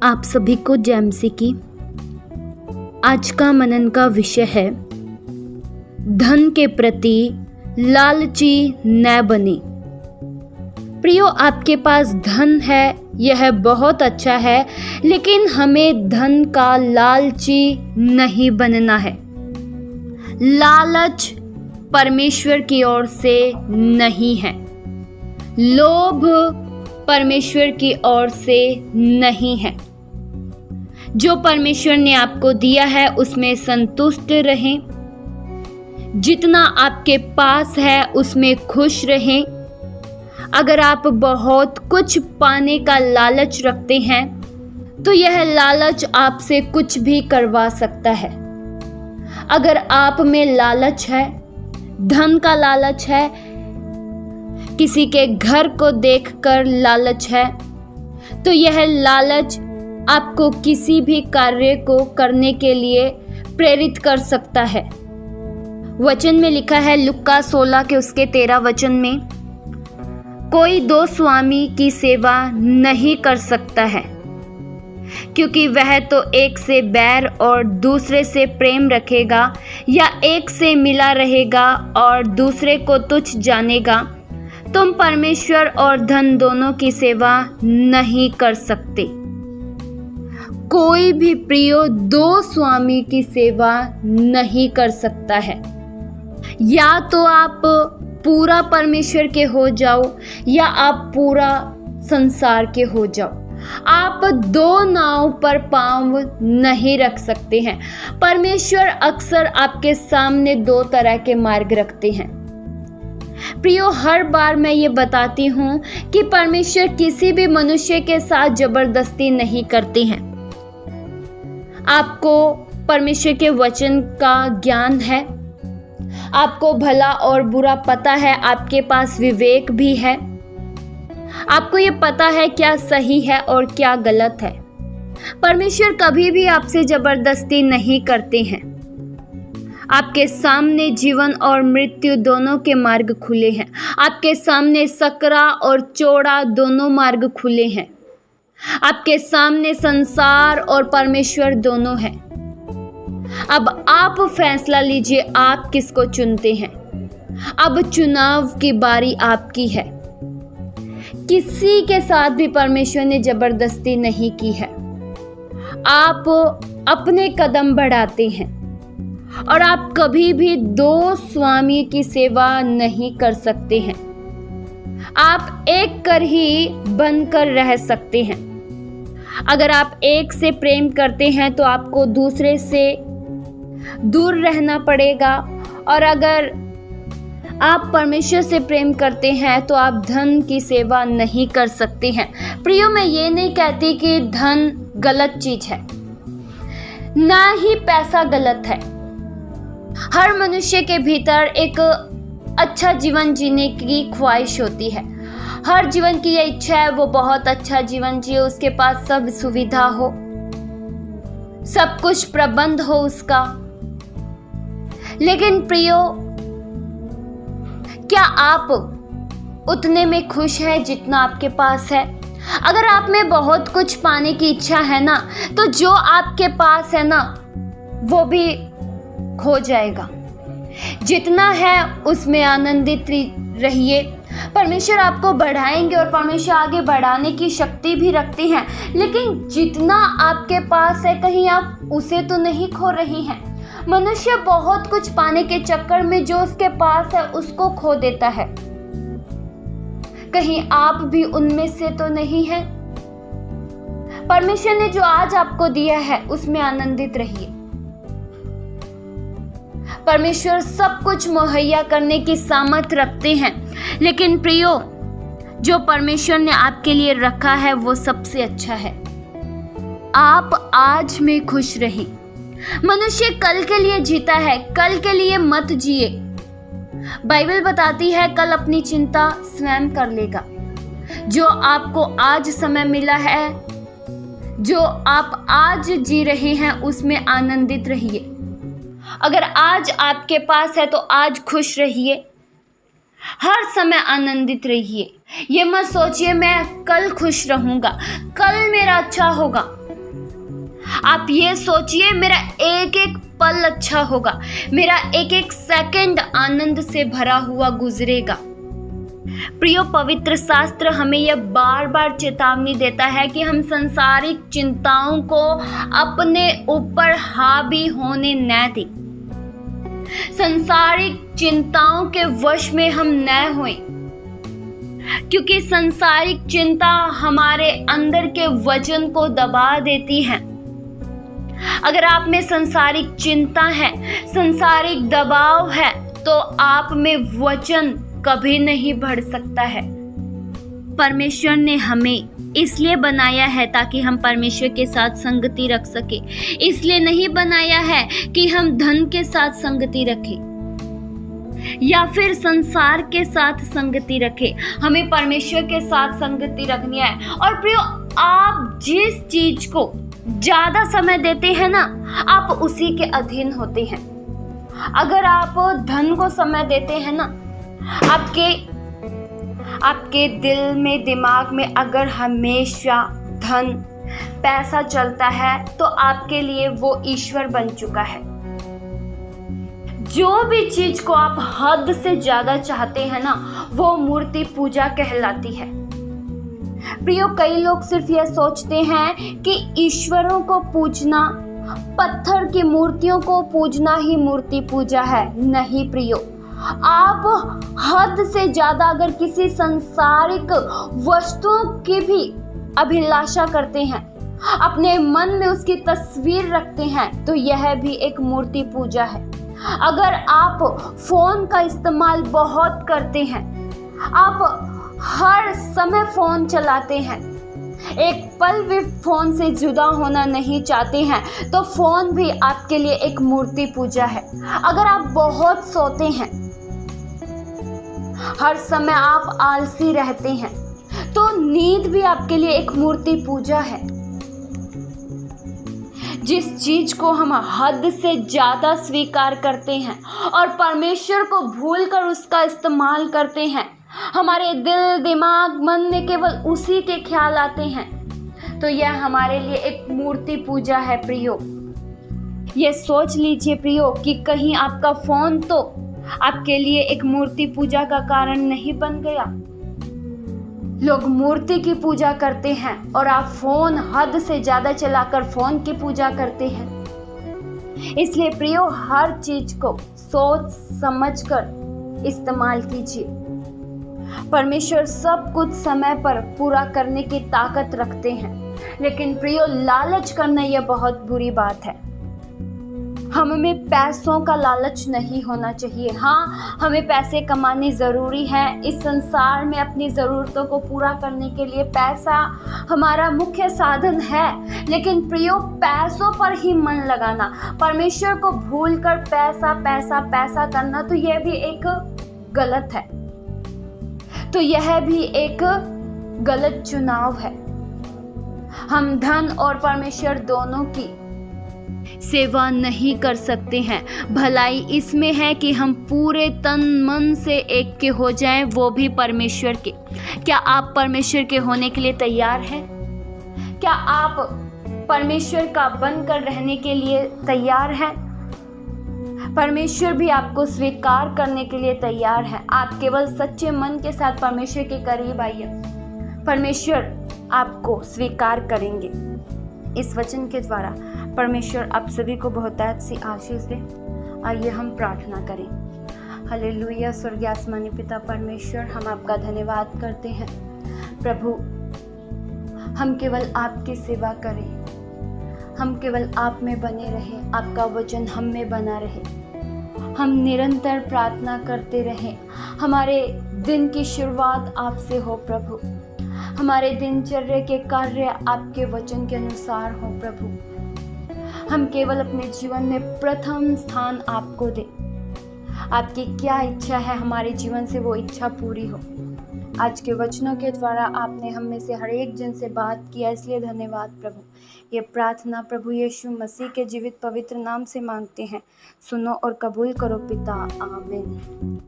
आप सभी को जैमसी की। आज का मनन का विषय है धन के प्रति लालची न बने। प्रियो, आपके पास धन है, यह बहुत अच्छा है, लेकिन हमें धन का लालची नहीं बनना है। लालच परमेश्वर की ओर से नहीं है, लोभ परमेश्वर की ओर से नहीं है। जो परमेश्वर ने आपको दिया है उसमें संतुष्ट रहें, जितना आपके पास है उसमें खुश रहें। अगर आप बहुत कुछ पाने का लालच रखते हैं तो यह लालच आपसे कुछ भी करवा सकता है। अगर आप में लालच है, धन का लालच है, किसी के घर को देखकर लालच है, तो यह लालच आपको किसी भी कार्य को करने के लिए प्रेरित कर सकता है। वचन में लिखा है लुक्का 16 के उसके 13 वचन में, कोई दो स्वामी की सेवा नहीं कर सकता है, क्योंकि वह तो एक से बैर और दूसरे से प्रेम रखेगा, या एक से मिला रहेगा और दूसरे को तुच्छ जानेगा। तुम परमेश्वर और धन दोनों की सेवा नहीं कर सकते। कोई भी प्रियो दो स्वामी की सेवा नहीं कर सकता है। या तो आप पूरा परमेश्वर के हो जाओ या आप पूरा संसार के हो जाओ। आप दो नाव पर पांव नहीं रख सकते हैं। परमेश्वर अक्सर आपके सामने दो तरह के मार्ग रखते हैं। प्रियो, हर बार मैं ये बताती हूँ कि परमेश्वर किसी भी मनुष्य के साथ जबरदस्ती नहीं करते हैं। आपको परमेश्वर के वचन का ज्ञान है, आपको भला और बुरा पता है, आपके पास विवेक भी है, आपको ये पता है क्या सही है और क्या गलत है। परमेश्वर कभी भी आपसे जबरदस्ती नहीं करते हैं। आपके सामने जीवन और मृत्यु दोनों के मार्ग खुले हैं। आपके सामने सकरा और चौड़ा दोनों मार्ग खुले हैं। आपके सामने संसार और परमेश्वर दोनों हैं। अब आप फैसला लीजिए, आप किसको चुनते हैं। अब चुनाव की बारी आपकी है। किसी के साथ भी परमेश्वर ने जबरदस्ती नहीं की है। आप अपने कदम बढ़ाते हैं और आप कभी भी दो स्वामी की सेवा नहीं कर सकते हैं। आप एक कर ही बनकर रह सकते हैं। अगर आप एक से प्रेम करते हैं तो आपको दूसरे से दूर रहना पड़ेगा, और अगर आप परमेश्वर से प्रेम करते हैं तो आप धन की सेवा नहीं कर सकते हैं। प्रियो, मैं ये नहीं कहती कि धन गलत चीज है, ना ही पैसा गलत है। हर मनुष्य के भीतर एक अच्छा जीवन जीने की ख्वाहिश होती है। हर जीवन की यह इच्छा है वो बहुत अच्छा जीवन जिए, उसके पास सब सुविधा हो, सब कुछ प्रबंध हो उसका। लेकिन प्रियो, क्या आप उतने में खुश हैं जितना आपके पास है? अगर आप में बहुत कुछ पाने की इच्छा है ना, तो जो आपके पास है ना वो भी खो जाएगा। जितना है उसमें आनंदित रहिए। परमेश्वर आपको बढ़ाएंगे और परमेश्वर आगे बढ़ाने की शक्ति भी रखते हैं, लेकिन जितना आपके पास है कहीं आप उसे तो नहीं खो रही हैं। मनुष्य बहुत कुछ पाने के चक्कर में जो उसके पास है उसको खो देता है। कहीं आप भी उनमें से तो नहीं हैं? परमेश्वर ने जो आज आपको दिया है उसमें आनंदित रहिए। परमेश्वर सब कुछ मुहैया करने की सामर्थ्य रखते हैं, लेकिन प्रियो, जो परमेश्वर ने आपके लिए रखा है वो सबसे अच्छा है। आप आज में खुश रहें। मनुष्य कल के लिए जीता है, कल के लिए मत जिए। बाइबल बताती है कल अपनी चिंता स्वयं कर लेगा। जो आपको आज समय मिला है, जो आप आज जी रहे हैं, उसमें आनंदित रहिए। अगर आज आपके पास है तो आज खुश रहिए, हर समय आनंदित रहिए। ये मत सोचिए मैं कल खुश रहूंगा, कल मेरा अच्छा होगा। आप ये सोचिए, मेरा एक एक पल अच्छा होगा, मेरा एक एक सेकंड आनंद से भरा हुआ गुजरेगा। प्रियो, पवित्र शास्त्र हमें यह बार बार चेतावनी देता है कि हम सांसारिक चिंताओं को अपने ऊपर हावी होने न दें। सांसारिक चिंताओं के वश में हम न होएं, क्योंकि सांसारिक चिंता हमारे अंदर के वचन को दबा देती है। अगर आप में सांसारिक चिंता है, सांसारिक दबाव है, तो आप में वचन कभी नहीं बढ़ सकता है। परमेश्वर ने हमें इसलिए बनाया है ताकि हम परमेश्वर के साथ संगति रख सके। इसलिए नहीं बनाया है कि हम धन के साथ संगति रखें या फिर संसार के साथ संगति रखें। हमें परमेश्वर के साथ संगति रखनी है। और प्रियो, आप जिस चीज को ज्यादा समय देते हैं ना, आप उसी के अधीन होते हैं। अगर आप धन को समय देते हैं ना, आपके दिल में, दिमाग में अगर हमेशा धन, पैसा चलता है, तो आपके लिए वो ईश्वर बन चुका है। जो भी चीज को आप हद से ज्यादा चाहते हैं ना, वो मूर्ति पूजा कहलाती है। प्रियो, कई लोग सिर्फ यह सोचते हैं कि ईश्वरों को पूजना, पत्थर की मूर्तियों को पूजना ही मूर्ति पूजा है। नहीं प्रियो, आप हद से ज्यादा अगर किसी सांसारिक वस्तुओं की भी अभिलाषा करते हैं, अपने मन में उसकी तस्वीर रखते हैं, तो यह भी एक मूर्ति पूजा है। अगर आप फोन का इस्तेमाल बहुत करते हैं, आप हर समय फोन चलाते हैं, एक पल भी फोन से जुदा होना नहीं चाहते हैं, तो फोन भी आपके लिए एक मूर्ति पूजा है। अगर आप बहुत सोते हैं, हर समय आप आलसी रहते हैं, तो नींद भी आपके लिए एक मूर्ति पूजा है। जिस चीज को हम हद से ज्यादा स्वीकार करते हैं और परमेश्वर को भूलकर उसका इस्तेमाल करते हैं, हमारे दिल, दिमाग, मन में केवल उसी के ख्याल आते हैं, तो यह हमारे लिए एक मूर्ति पूजा है। प्रियो, ये सोच लीजिए प्रियो कि कहीं आपका फोन तो आपके लिए एक मूर्ति पूजा का कारण नहीं बन गया। लोग मूर्ति की पूजा करते हैं और आप फोन हद से ज्यादा चलाकर फोन की पूजा करते हैं। इसलिए प्रियो, हर चीज को सोच समझकर इस्तेमाल कीजिए। परमेश्वर सब कुछ समय पर पूरा करने की ताकत रखते हैं, लेकिन प्रियो, लालच करना यह बहुत बुरी बात है। हमें पैसों का लालच नहीं होना चाहिए। हाँ, हमें पैसे कमाने ज़रूरी है। इस संसार में अपनी ज़रूरतों को पूरा करने के लिए पैसा हमारा मुख्य साधन है, लेकिन प्रियो, पैसों पर ही मन लगाना, परमेश्वर को भूलकर पैसा पैसा पैसा करना, तो यह भी एक गलत है। तो यह भी एक गलत चुनाव है। हम धन और परमेश्वर दोनों की सेवा नहीं कर सकते हैं। भलाई इसमें है कि हम पूरे तन मन से एक के हो जाएं, वो भी परमेश्वर के। क्या आप परमेश्वर के होने के लिए तैयार हैं? क्या आप परमेश्वर का बनकर रहने के लिए तैयार हैं? परमेश्वर भी आपको स्वीकार करने के लिए तैयार है। आप केवल सच्चे मन के साथ परमेश्वर के करीब आइए, परमेश्वर आपको स्वीकार करेंगे। इस वचन के द्वारा परमेश्वर आप सभी को बहुतायत सी आशीष दे। आइए हम प्रार्थना करें। हालेलुया। स्वर्गीय आसमानी पिता परमेश्वर, हम आपका धन्यवाद करते हैं। प्रभु, हम केवल आपकी सेवा करें, हम केवल आप में बने रहें, आपका वचन हम में बना रहे, हम निरंतर प्रार्थना करते रहें। हमारे दिन की शुरुआत आपसे हो प्रभु, हमारे दिनचर्या के कार्य आपके वचन के अनुसार हो प्रभु। हम केवल अपने जीवन में प्रथम स्थान आपको दें। आपकी क्या इच्छा है हमारे जीवन से, वो इच्छा पूरी हो। आज के वचनों के द्वारा आपने हम में से हर एक जन से बात किया, इसलिए धन्यवाद प्रभु। ये प्रार्थना प्रभु यीशु मसीह के जीवित पवित्र नाम से मांगते हैं। सुनो और कबूल करो पिता, आमीन।